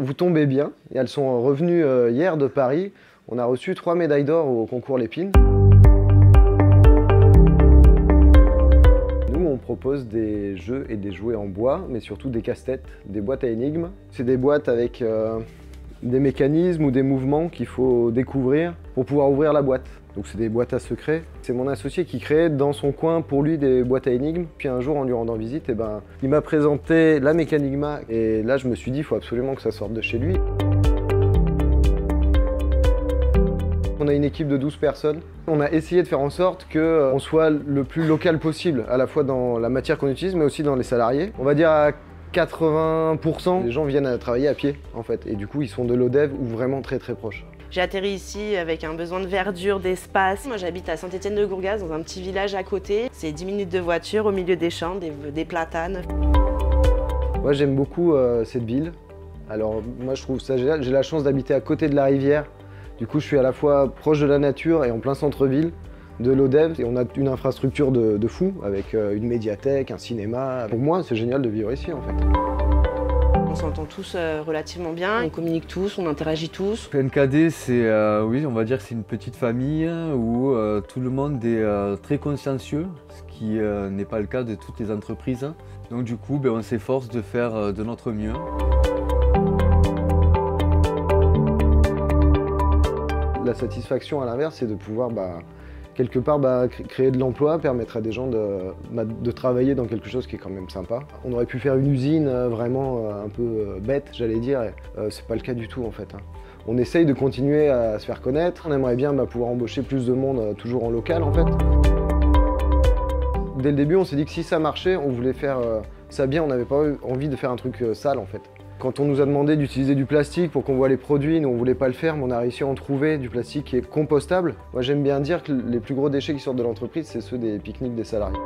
Vous tombez bien, et elles sont revenues hier de Paris. On a reçu 3 médailles d'or au concours Lépine. Nous, on propose des jeux et des jouets en bois, mais surtout des casse-têtes, des boîtes à énigmes. C'est des boîtes avec des mécanismes ou des mouvements qu'il faut découvrir pour pouvoir ouvrir la boîte. Donc c'est des boîtes à secrets. C'est mon associé qui crée dans son coin pour lui des boîtes à énigmes. Puis un jour en lui rendant visite, il m'a présenté la Mécanigma et là je me suis dit il faut absolument que ça sorte de chez lui. On a une équipe de 12 personnes. On a essayé de faire en sorte qu'on soit le plus local possible, à la fois dans la matière qu'on utilise mais aussi dans les salariés. On va dire à 80%, les gens viennent travailler à pied en fait et du coup ils sont de l'ODEV ou vraiment très proches. J'ai atterri ici avec un besoin de verdure, d'espace. Moi j'habite à Saint-Étienne-de-Gourgaz, dans un petit village à côté. C'est 10 minutes de voiture au milieu des champs, des platanes. Moi j'aime beaucoup cette ville. Alors moi je trouve ça génial. J'ai la chance d'habiter à côté de la rivière. Du coup je suis à la fois proche de la nature et en plein centre-ville de l'ODEV. Et on a une infrastructure de fou avec une médiathèque, un cinéma. Pour moi c'est génial de vivre ici en fait. On s'entend tous relativement bien, on communique tous, on interagit tous. PNKD, c'est, oui, on va dire que c'est une petite famille où tout le monde est très consciencieux, ce qui n'est pas le cas de toutes les entreprises. Donc du coup, on s'efforce de faire de notre mieux. La satisfaction à l'inverse, c'est de pouvoir quelque part créer de l'emploi, permettre à des gens de travailler dans quelque chose qui est quand même sympa. On aurait pu faire une usine vraiment un peu bête, j'allais dire, c'est pas le cas du tout en fait. On essaye de continuer à se faire connaître, on aimerait bien pouvoir embaucher plus de monde toujours en local en fait. Dès le début on s'est dit que si ça marchait, on voulait faire ça bien, on n'avait pas envie de faire un truc sale en fait. Quand on nous a demandé d'utiliser du plastique pour qu'on voit les produits, nous on voulait pas le faire, mais on a réussi à en trouver du plastique qui est compostable. Moi j'aime bien dire que les plus gros déchets qui sortent de l'entreprise, c'est ceux des pique-niques des salariés.